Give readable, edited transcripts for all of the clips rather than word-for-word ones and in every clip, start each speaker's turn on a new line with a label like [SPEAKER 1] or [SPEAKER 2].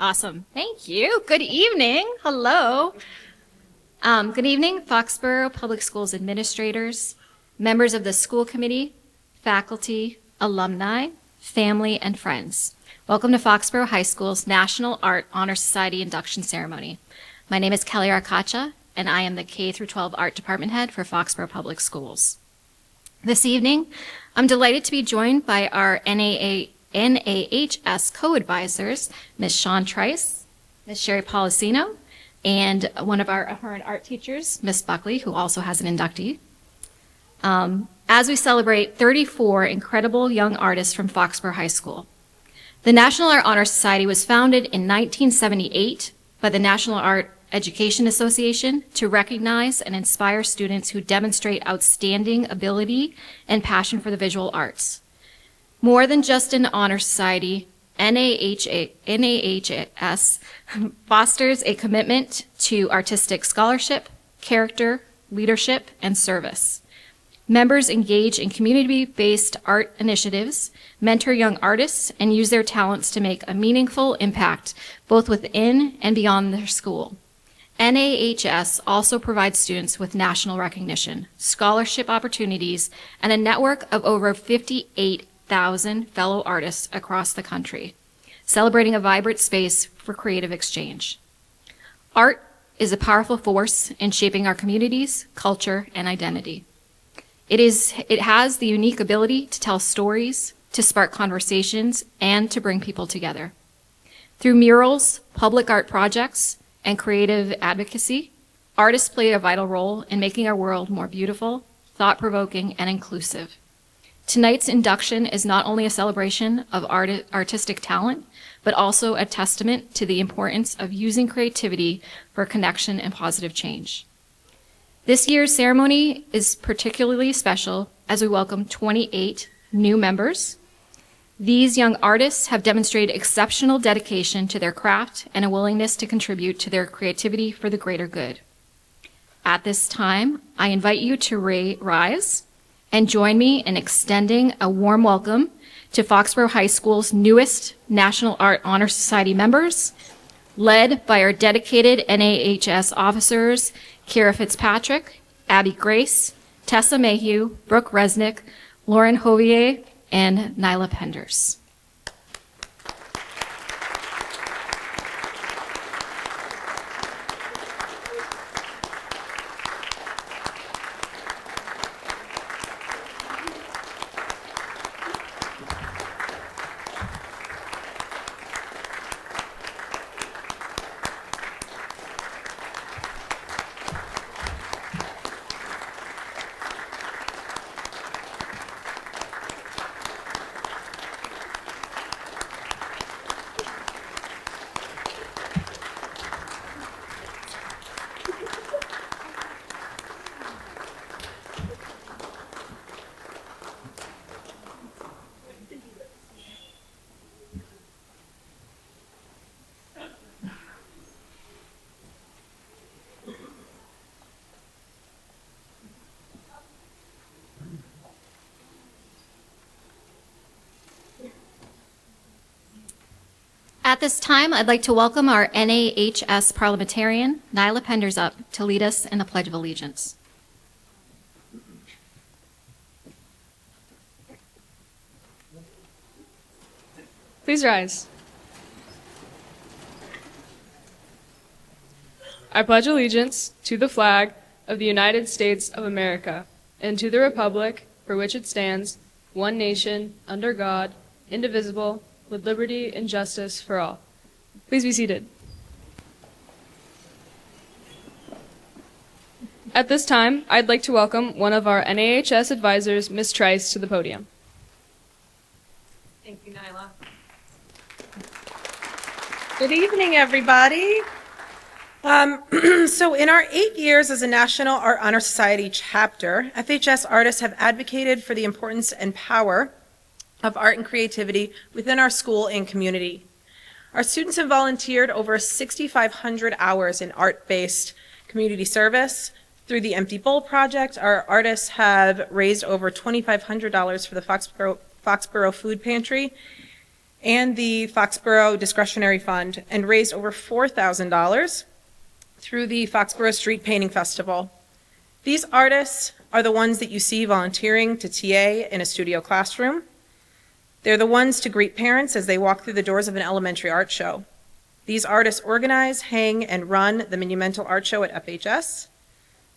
[SPEAKER 1] Awesome. Thank you. Good evening. Hello. Good evening, Foxborough Public Schools administrators, members of the school committee, faculty, alumni, family, and friends. Welcome to Foxborough High School's National Art Honor Society induction ceremony. My name is Kelly Arcacha, and I am the K-12 Art Department Head for Foxborough Public Schools. This evening, I'm delighted to be joined by our NAHS co-advisors, Ms. Shawn Trice, Ms. Sherry Policino, and one of our current art teachers, Ms. Buckley, who also has an inductee. As we celebrate 34 incredible young artists from Foxborough High School. The National Art Honor Society was founded in 1978 by the National Art Education Association to recognize and inspire students who demonstrate outstanding ability and passion for the visual arts. More than just an honor society, NAHS fosters a commitment to artistic scholarship, character, leadership, and service. Members engage in community-based art initiatives, mentor young artists, and use their talents to make a meaningful impact both within and beyond their school. NAHS also provides students with national recognition, scholarship opportunities, and a network of over 58,000 fellow artists across the country, celebrating a vibrant space for creative exchange. Art is a powerful force in shaping our communities, culture, and identity. It has the unique ability to tell stories, to spark conversations, and to bring people together. Through murals, public art projects, and creative advocacy, artists play a vital role in making our world more beautiful, thought-provoking, and inclusive. Tonight's induction is not only a celebration of artistic talent, but also a testament to the importance of using creativity for connection and positive change. This year's ceremony is particularly special as we welcome 28 new members. These young artists have demonstrated exceptional dedication to their craft and a willingness to contribute to their creativity for the greater good. At this time, I invite you to rise and join me in extending a warm welcome to Foxborough High School's newest National Art Honor Society members, led by our dedicated NAHS officers, Kira Fitzpatrick, Abby Grace, Tessa Mayhew, Brooke Resnick, Lauren Hovier, and Nyla Penders. At this time, I'd like to welcome our NAHS parliamentarian, Nyla Penders, up to lead us in the Pledge of Allegiance.
[SPEAKER 2] Please rise. I pledge allegiance to the flag of the United States of America and to the republic for which it stands, one nation, under God, indivisible, with liberty and justice for all. Please be seated. At this time, I'd like to welcome one of our NAHS advisors, Ms. Trice, to the podium.
[SPEAKER 3] Thank you, Nyla. Good evening, everybody. So in our 8 years as a National Art Honor Society chapter, FHS artists have advocated for the importance and power of art and creativity within our school and community. Our students have volunteered over 6,500 hours in art-based community service. Through the Empty Bowl Project, our artists have raised over $2,500 for the Foxborough Food Pantry. and the Foxborough Discretionary Fund and raised over $4,000 through the Foxborough Street Painting Festival. These artists are the ones that you see volunteering to TA in a studio classroom. They're the ones to greet parents as they walk through the doors of an elementary art show. These artists organize, hang, and run the Monumental Art Show at FHS,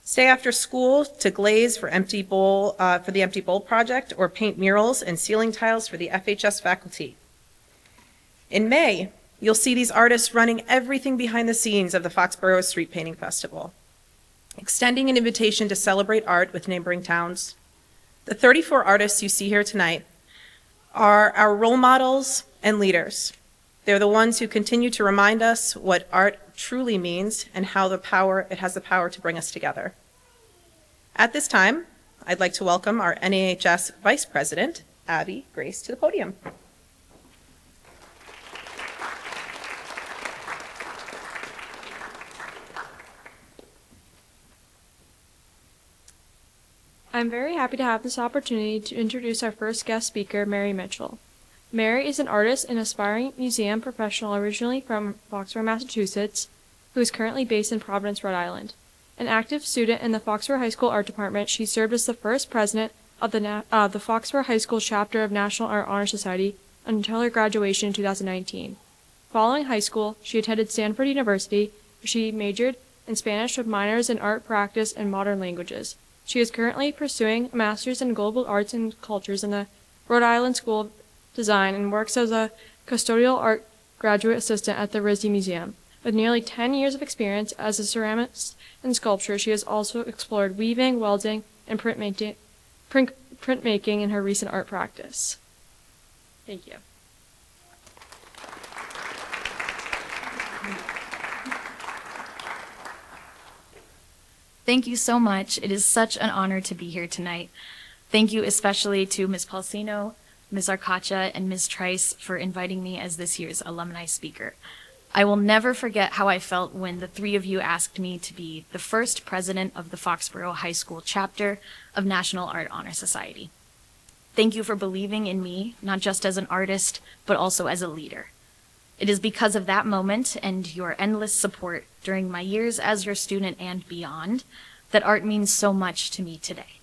[SPEAKER 3] stay after school to glaze for the Empty Bowl project, or paint murals and ceiling tiles for the FHS faculty. In May, you'll see these artists running everything behind the scenes of the Foxborough Street Painting Festival, extending an invitation to celebrate art with neighboring towns. The 34 artists you see here tonight are our role models and leaders. They're the ones who continue to remind us what art truly means and how it has the power to bring us together. At this time, I'd like to welcome our NAHS Vice President, Abby Grace, to the podium.
[SPEAKER 2] I'm very happy to have this opportunity to introduce our first guest speaker, Mary Mitchell. Mary is an artist and aspiring museum professional originally from Foxborough, Massachusetts, who is currently based in Providence, Rhode Island. An active student in the Foxborough High School Art Department, she served as the first president of the Foxborough High School chapter of National Art Honor Society until her graduation in 2019. Following high school, she attended Stanford University, where she majored in Spanish with minors in art practice and modern languages. She is currently pursuing a master's in global arts and cultures in the Rhode Island School of Design and works as a custodial art graduate assistant at the RISD Museum. With nearly 10 years of experience as a ceramist and sculptor, she has also explored weaving, welding, and printmaking in her recent art practice. Thank you.
[SPEAKER 4] Thank you so much. It is such an honor to be here tonight. Thank you especially to Ms. Paulsino, Ms. Arcacha, and Ms. Trice for inviting me as this year's alumni speaker. I will never forget how I felt when the three of you asked me to be the first president of the Foxborough High School chapter of National Art Honor Society. Thank you for believing in me, not just as an artist, but also as a leader. It is because of that moment and your endless support during my years as your student and beyond that art means so much to me today.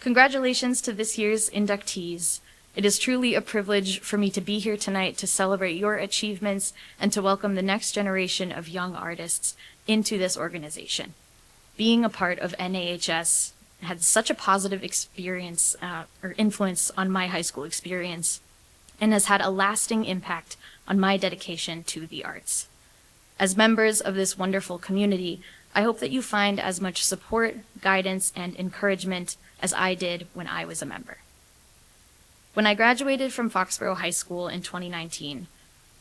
[SPEAKER 4] Congratulations to this year's inductees. It is truly a privilege for me to be here tonight to celebrate your achievements and to welcome the next generation of young artists into this organization. Being a part of NAHS had such a positive experience or influence on my high school experience and has had a lasting impact on my dedication to the arts. As members of this wonderful community, I hope that you find as much support, guidance, and encouragement as I did when I was a member. When I graduated from Foxborough High School in 2019,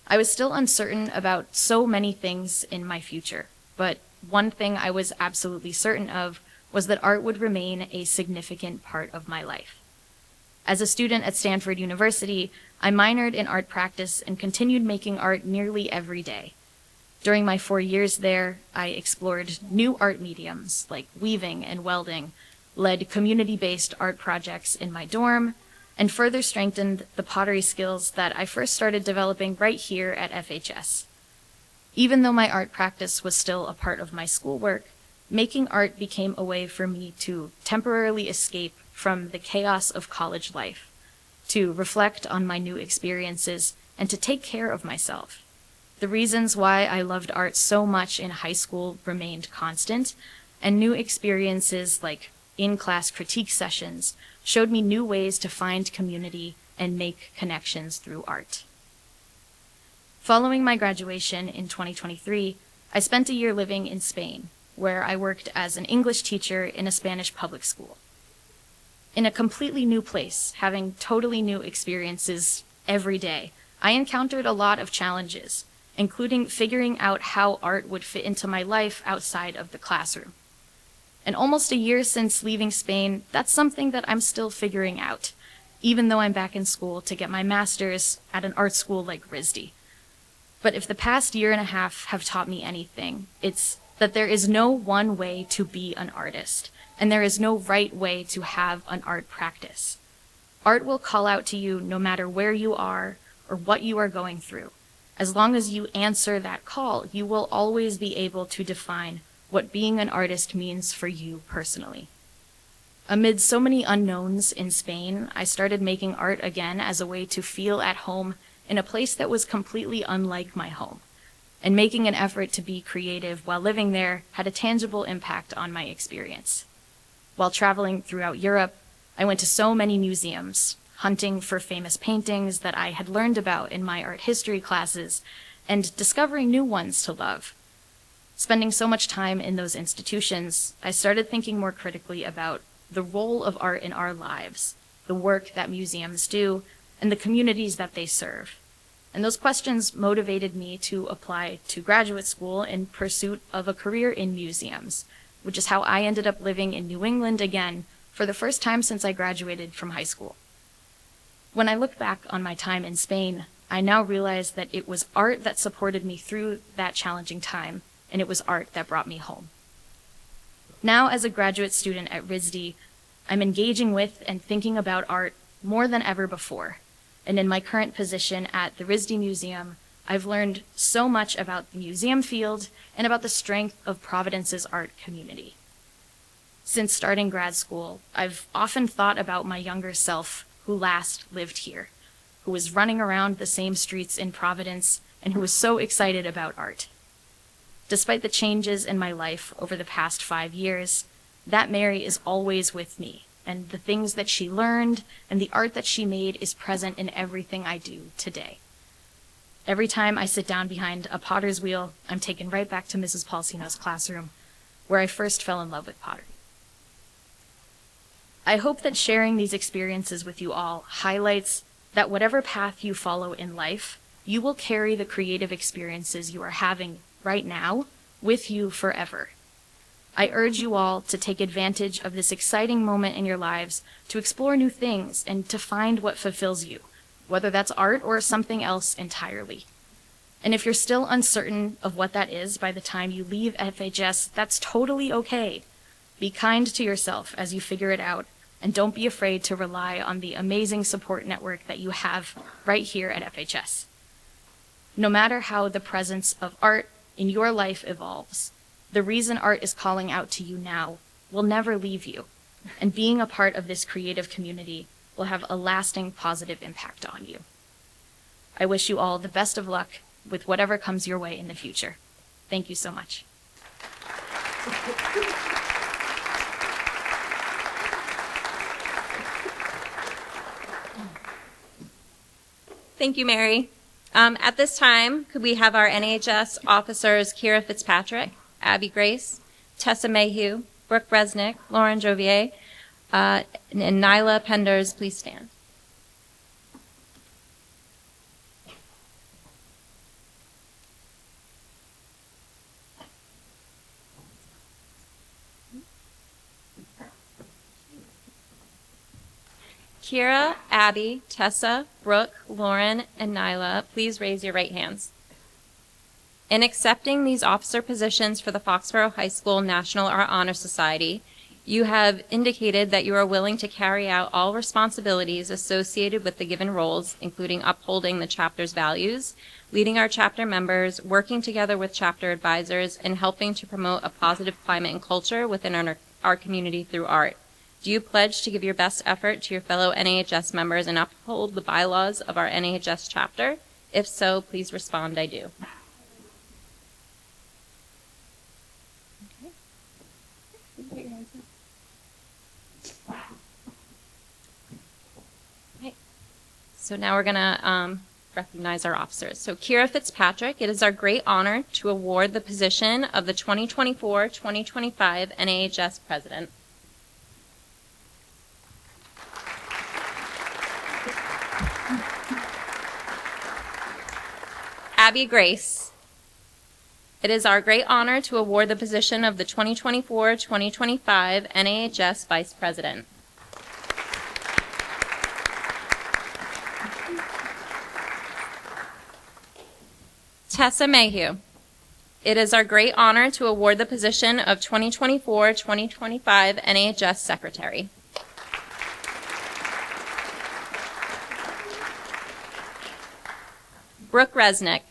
[SPEAKER 4] I was still uncertain about so many things in my future, but one thing I was absolutely certain of was that art would remain a significant part of my life. As a student at Stanford University, I minored in art practice and continued making art nearly every day. During my 4 years there, I explored new art mediums like weaving and welding, led community-based art projects in my dorm, and further strengthened the pottery skills that I first started developing right here at FHS. Even though my art practice was still a part of my schoolwork, making art became a way for me to temporarily escape from the chaos of college life, to reflect on my new experiences, and to take care of myself. The reasons why I loved art so much in high school remained constant, and new experiences like in-class critique sessions showed me new ways to find community and make connections through art. Following my graduation in 2023, I spent a year living in Spain, where I worked as an English teacher in a Spanish public school. In a completely new place, having totally new experiences every day, I encountered a lot of challenges, including figuring out how art would fit into my life outside of the classroom. And almost a year since leaving Spain, that's something that I'm still figuring out, even though I'm back in school to get my master's at an art school like RISD. But if the past year and a half have taught me anything, it's that there is no one way to be an artist, and there is no right way to have an art practice. Art will call out to you no matter where you are or what you are going through. As long as you answer that call, you will always be able to define what being an artist means for you personally. Amid so many unknowns in Spain, I started making art again as a way to feel at home in a place that was completely unlike my home. And making an effort to be creative while living there had a tangible impact on my experience. While traveling throughout Europe, I went to so many museums, hunting for famous paintings that I had learned about in my art history classes, and discovering new ones to love. Spending so much time in those institutions, I started thinking more critically about the role of art in our lives, the work that museums do, and the communities that they serve. And those questions motivated me to apply to graduate school in pursuit of a career in museums, which is how I ended up living in New England again for the first time since I graduated from high school. When I look back on my time in Spain, I now realize that it was art that supported me through that challenging time, and it was art that brought me home. Now, as a graduate student at RISD, I'm engaging with and thinking about art more than ever before. And in my current position at the RISD Museum, I've learned so much about the museum field and about the strength of Providence's art community. Since starting grad school, I've often thought about my younger self who last lived here, who was running around the same streets in Providence and who was so excited about art. Despite the changes in my life over the past 5 years, that Mary is always with me, and the things that she learned and the art that she made is present in everything I do today. Every time I sit down behind a potter's wheel, I'm taken right back to Mrs. Paulsino's classroom, where I first fell in love with pottery. I hope that sharing these experiences with you all highlights that whatever path you follow in life, you will carry the creative experiences you are having right now with you forever. I urge you all to take advantage of this exciting moment in your lives to explore new things and to find what fulfills you, whether that's art or something else entirely. And if you're still uncertain of what that is by the time you leave FHS, that's totally okay. Be kind to yourself as you figure it out, and don't be afraid to rely on the amazing support network that you have right here at FHS. No matter how the presence of art in your life evolves, the reason art is calling out to you now will never leave you, and being a part of this creative community will have a lasting positive impact on you. I wish you all the best of luck with whatever comes your way in the future. Thank you so much.
[SPEAKER 5] Thank you, Mary. At this time, could we have our NHS officers, Kira Fitzpatrick, Abby Grace, Tessa Mayhew, Brooke Resnick, Lauren Jovier, and Nyla Penders, please stand. Kira, Abby, Tessa, Brooke, Lauren, and Nyla, please raise your right hands. In accepting these officer positions for the Foxborough High School National Art Honor Society, you have indicated that you are willing to carry out all responsibilities associated with the given roles, including upholding the chapter's values, leading our chapter members, working together with chapter advisors, and helping to promote a positive climate and culture within our community through art. Do you pledge to give your best effort to your fellow NAHS members and uphold the bylaws of our NAHS chapter? If so, please respond, I do. Okay. So now we're going to recognize our officers. So Kira Fitzpatrick, it is our great honor to award the position of the 2024-2025 NAHS President. Abby Grace. It is our great honor to award the position of the 2024-2025 NAHS Vice President. Tessa Mayhew. It is our great honor to award the position of 2024-2025 NAHS Secretary. Brooke Resnick.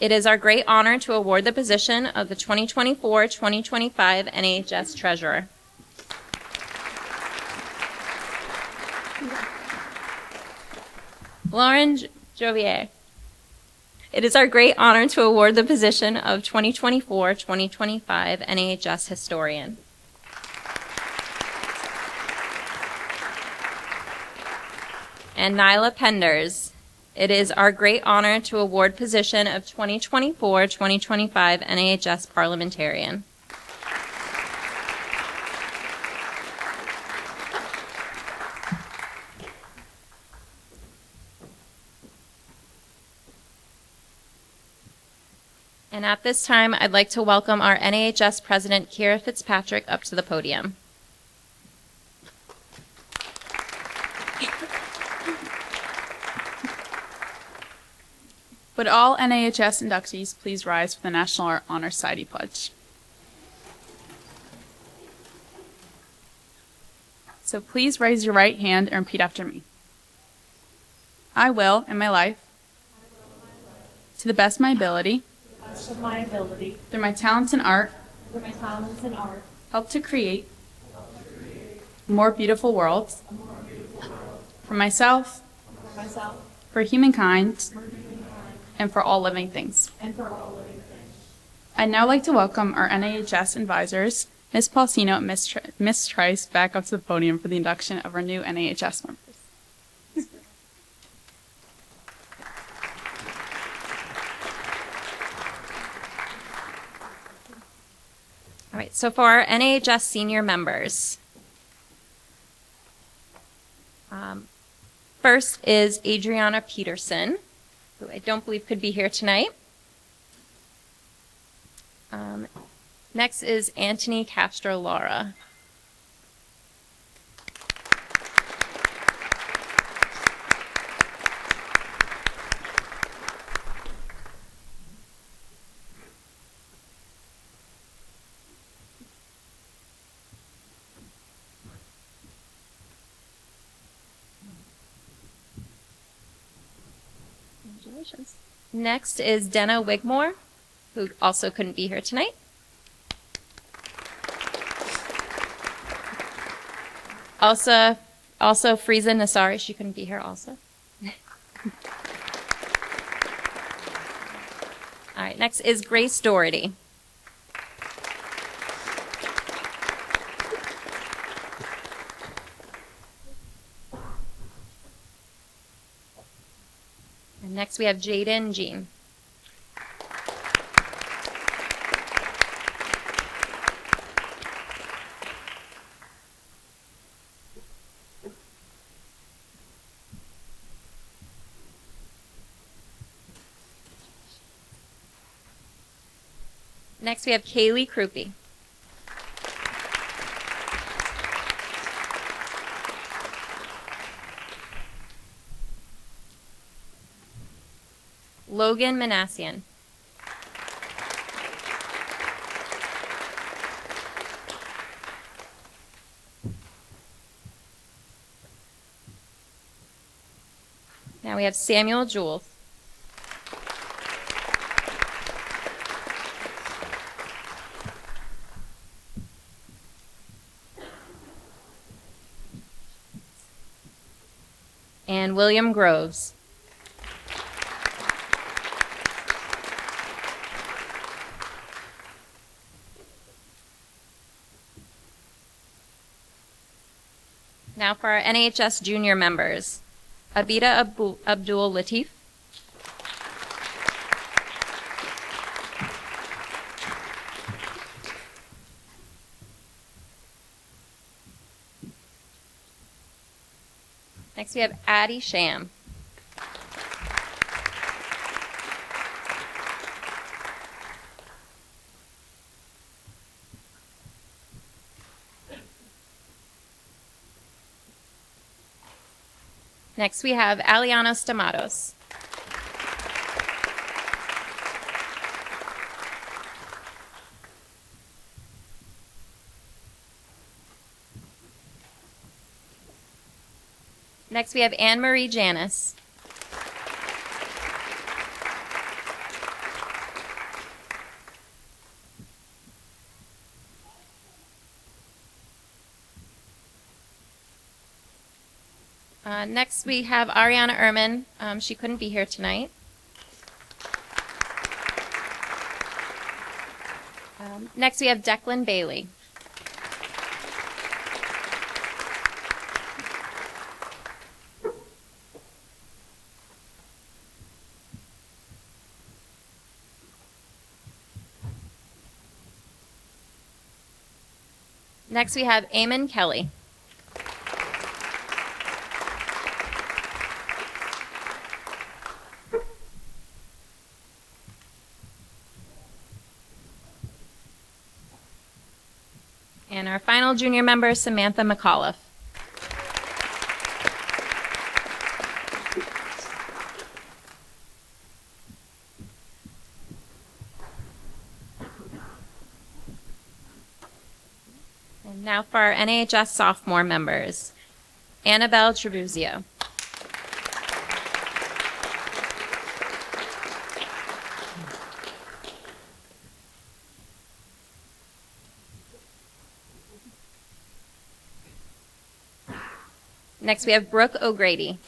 [SPEAKER 5] It is our great honor to award the position of the 2024-2025 NAHS Treasurer. Lauren Jovier. It is our great honor to award the position of 2024-2025 NAHS Historian. And Nyla Penders. It is our great honor to award position of 2024-2025 NAHS Parliamentarian. And at this time, I'd like to welcome our NAHS President, Kira Fitzpatrick, up to the podium.
[SPEAKER 6] Would all NAHS inductees please rise for the National Honor Society Pledge? So please raise your right hand and repeat after me. I will, in my life, to the best of my ability, through my talents in art, help to create a more beautiful world for myself, for humankind, and for all living things. I'd now like to welcome our NAHS advisors, Ms. Paulsino and Ms. Trice, back up to the podium for the induction of our new NAHS members.
[SPEAKER 5] All right, so for our NAHS senior members, first is Adriana Peterson, who I don't believe could be here tonight. Next is Anthony Castro-Lara. Congratulations. Next is Denna Wigmore, who also couldn't be here tonight. Also Frieza Nasari, she couldn't be here also. All right, next is Grace Doherty. And next we have Jaden Jean. Next, we have Kaylee Krupe. Logan Manassian. Now we have Samuel Jules. And William Groves. Now for our NAHS junior members. Abida Abdul Latif. Next we have Addie Sham. Next we have Aliana Stamatos. Next we have Anne-Marie Janis. Next, we have Ariana Ehrman. She couldn't be here tonight. Next, we have Declan Bailey. Next, we have Eamon Kelly. And our final junior member, Samantha McAuliffe. And now for our NAHS sophomore members, Annabelle Trebuzio. Next, we have Brooke O'Grady.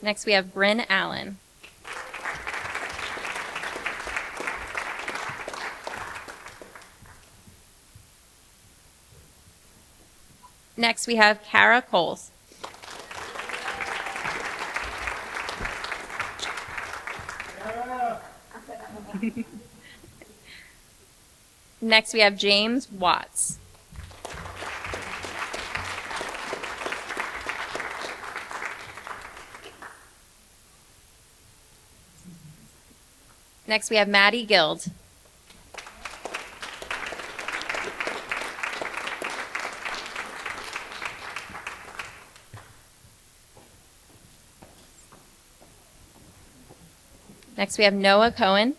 [SPEAKER 5] Next, we have Bryn Allen. Next, we have Kara Coles. Next, we have James Watts. Next, we have Maddie Guild. Next, we have Noah Cohen.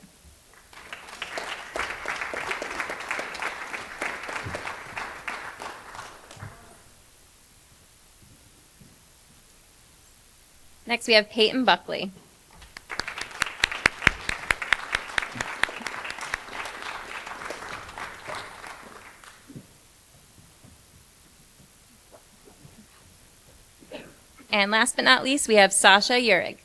[SPEAKER 5] Next, we have Peyton Buckley. And last but not least, we have Sasha Urig.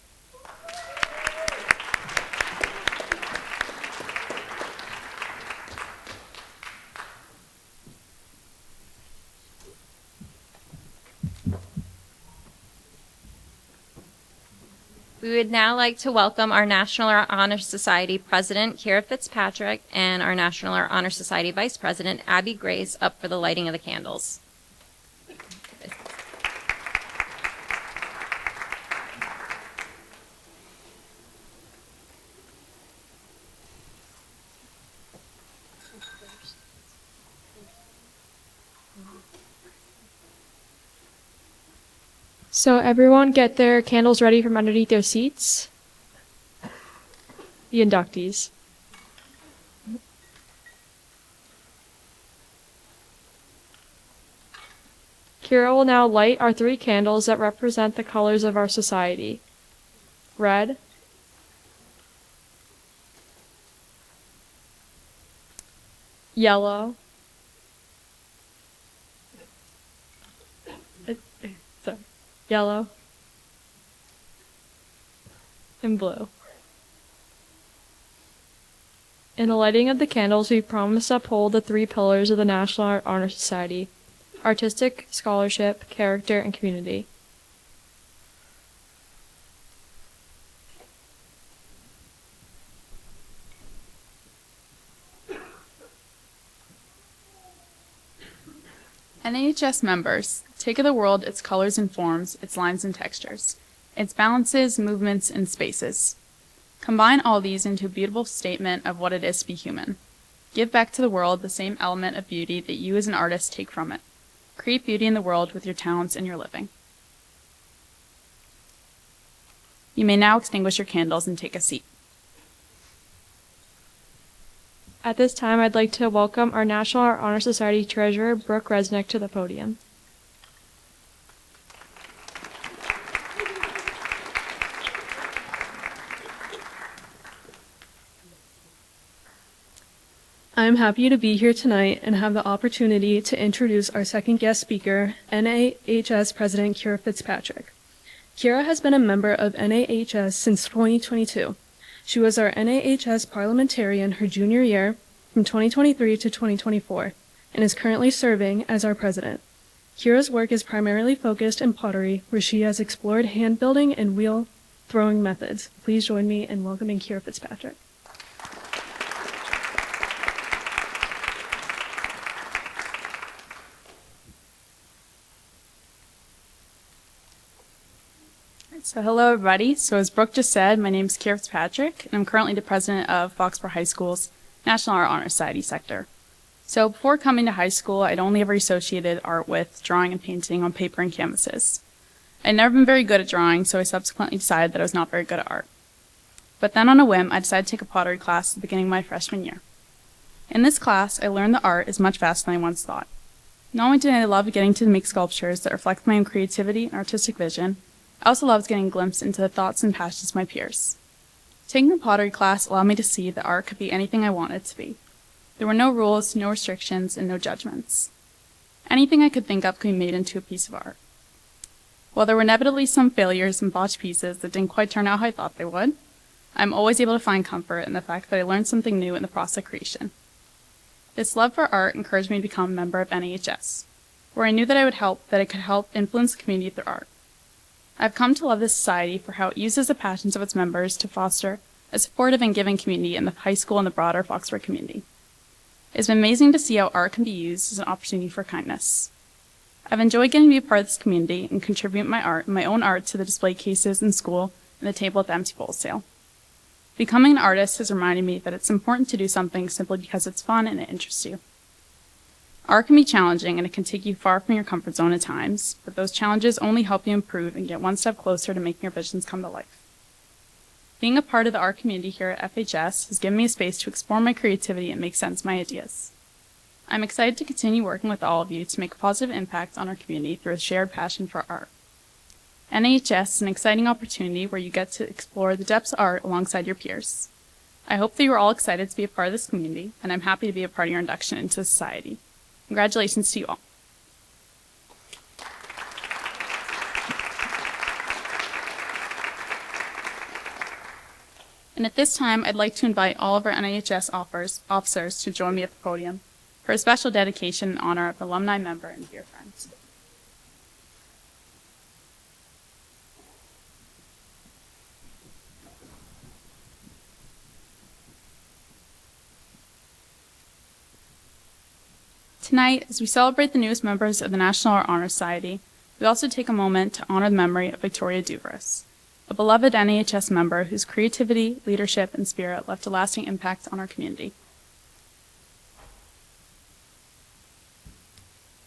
[SPEAKER 5] We would now like to welcome our National Honor Society President, Kira Fitzpatrick, and our National Honor Society Vice President, Abby Grace, up for the lighting of the candles.
[SPEAKER 7] So everyone get their candles ready from underneath their seats. The inductees. Kira will now light our 3 candles that represent the colors of our society. Red, yellow, yellow, and blue. In the lighting of the candles, we promise to uphold the 3 pillars of the National Honor Society: artistic, scholarship, character, and community.
[SPEAKER 6] NAHS members, take of the world its colors and forms, its lines and textures, its balances, movements, and spaces. Combine all these into a beautiful statement of what it is to be human. Give back to the world the same element of beauty that you as an artist take from it. Create beauty in the world with your talents and your living. You may now extinguish your candles and take a seat.
[SPEAKER 7] At this time, I'd like to welcome our National Honor Society Treasurer, Brooke Resnick, to the podium.
[SPEAKER 8] I'm happy to be here tonight and have the opportunity to introduce our second guest speaker, NAHS President Kira Fitzpatrick. Kira has been a member of NAHS since 2022. She was our NAHS parliamentarian her junior year from 2023 to 2024 and is currently serving as our president. Kira's work is primarily focused in pottery, where she has explored hand building and wheel throwing methods. Please join me in welcoming Kira Fitzpatrick.
[SPEAKER 6] So hello everybody. So as Brooke just said, my name is Kira Fitzpatrick, and I'm currently the president of Foxborough High School's National Art Honor Society sector. So before coming to high school, I'd only ever associated art with drawing and painting on paper and canvases. I'd never been very good at drawing, so I subsequently decided that I was not very good at art. But then on a whim, I decided to take a pottery class at the beginning of my freshman year. In this class, I learned that art is much faster than I once thought. Not only did I love getting to make sculptures that reflect my own creativity and artistic vision, I also loved getting a glimpse into the thoughts and passions of my peers. Taking the pottery class allowed me to see that art could be anything I wanted it to be. There were no rules, no restrictions, and no judgments. Anything I could think of could be made into a piece of art. While there were inevitably some failures and botched pieces that didn't quite turn out how I thought they would, I'm always able to find comfort in the fact that I learned something new in the process of creation. This love for art encouraged me to become a member of NAHS, where I knew that I could help influence the community through art. I've come to love this society for how it uses the passions of its members to foster a supportive and giving community in the high school and the broader Foxborough community. It's been amazing to see how art can be used as an opportunity for kindness. I've enjoyed getting to be a part of this community and contribute my own art to the display cases in school and the table at the empty bowl sale. Becoming an artist has reminded me that it's important to do something simply because it's fun and it interests you. Art can be challenging and it can take you far from your comfort zone at times, but those challenges only help you improve and get one step closer to making your visions come to life. Being a part of the art community here at FHS has given me a space to explore my creativity and make sense of my ideas. I'm excited to continue working with all of you to make a positive impact on our community through a shared passion for art. NAHS is an exciting opportunity where you get to explore the depths of art alongside your peers. I hope that you are all excited to be a part of this community, and I'm happy to be a part of your induction into society. Congratulations to you all. And at this time, I'd like to invite all of our NAHS officers to join me at the podium for a special dedication in honor of an alumni member and dear friends. Tonight, as we celebrate the newest members of the National Art Honor Society, we also take a moment to honor the memory of Victoria Duvras, a beloved NAHS member whose creativity, leadership, and spirit left a lasting impact on our community.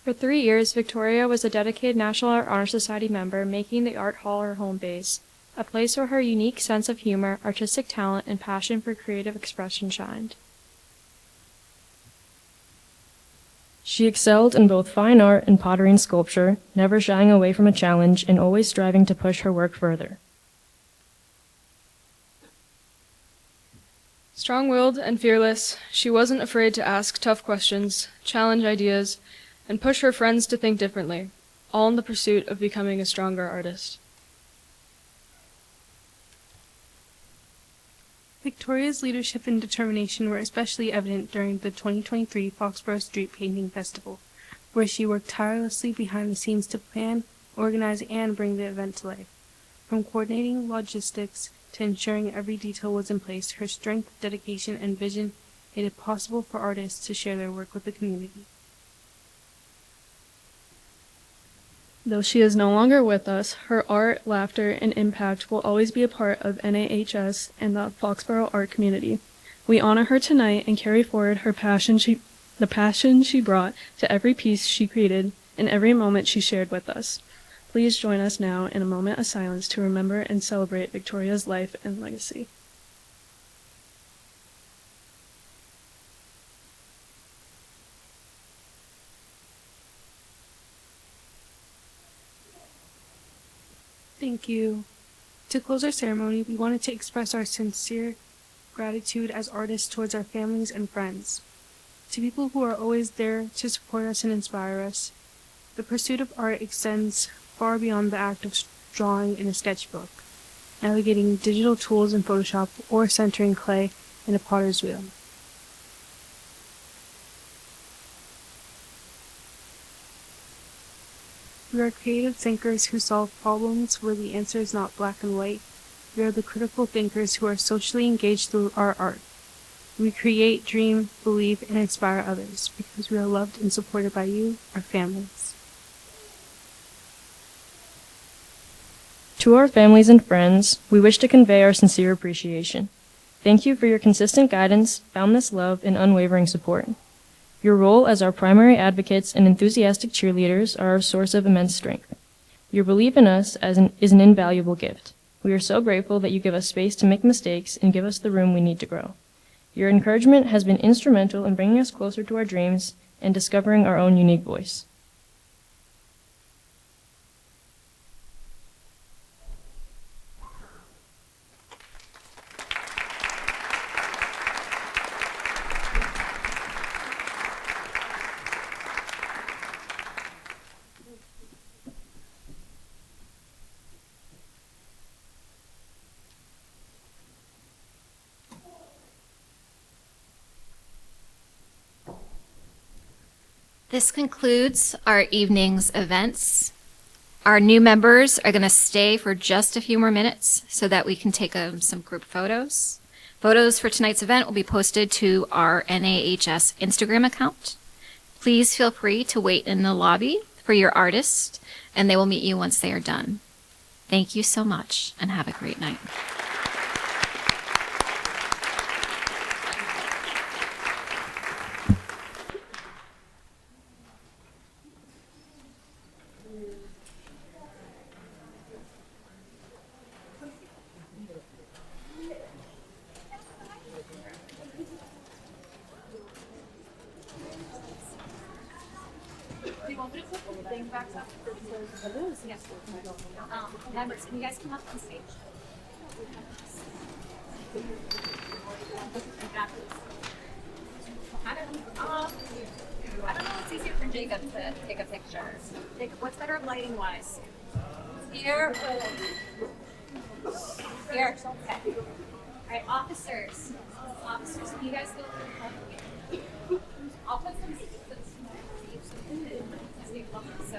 [SPEAKER 7] For 3 years, Victoria was a dedicated National Art Honor Society member, making the Art Hall her home base, a place where her unique sense of humor, artistic talent, and passion for creative expression shined.
[SPEAKER 9] She excelled in both fine art and pottery and sculpture, never shying away from a challenge and always striving to push her work further.
[SPEAKER 2] Strong-willed and fearless, she wasn't afraid to ask tough questions, challenge ideas, and push her friends to think differently, all in the pursuit of becoming a stronger artist.
[SPEAKER 8] Victoria's leadership and determination were especially evident during the 2023 Foxborough Street Painting Festival, where she worked tirelessly behind the scenes to plan, organize, and bring the event to life. From coordinating logistics to ensuring every detail was in place, her strength, dedication, and vision made it possible for artists to share their work with the community. Though she is no longer with us, her art, laughter, and impact will always be a part of NAHS and the Foxborough art community. We honor her tonight and carry forward the passion she brought to every piece she created and every moment she shared with us. Please join us now in a moment of silence to remember and celebrate Victoria's life and legacy. Thank you. To close our ceremony, we wanted to express our sincere gratitude as artists towards our families and friends.
[SPEAKER 7] to people who are always there to support us and inspire us. The pursuit of art extends far beyond the act of drawing in a sketchbook, navigating digital tools in Photoshop, or centering clay in a potter's wheel. We are creative thinkers who solve problems where the answer is not black and white. We are the critical thinkers who are socially engaged through our art. We create, dream, believe, and inspire others because we are loved and supported by you, our families.
[SPEAKER 9] To our families and friends, we wish to convey our sincere appreciation. Thank you for your consistent guidance, boundless love, and unwavering support. Your role as our primary advocates and enthusiastic cheerleaders are a source of immense strength. Your belief in us is an invaluable gift. We are so grateful that you give us space to make mistakes and give us the room we need to grow. Your encouragement has been instrumental in bringing us closer to our dreams and discovering our own unique voice.
[SPEAKER 1] This concludes our evening's events. Our new members are going to stay for just a few more minutes so that we can take some group photos. Photos for tonight's event will be posted to our NAHS Instagram account. Please feel free to wait in the lobby for your artist, and they will meet you once they are done. Thank you so much, and have a great night. Members, can you guys come up on stage? I don't know what's easier for Jacob to take a picture. Jacob, what's better lighting wise? Here. Here. Okay. All right, officers. Officers, can you guys go through? I'll put some seats. So,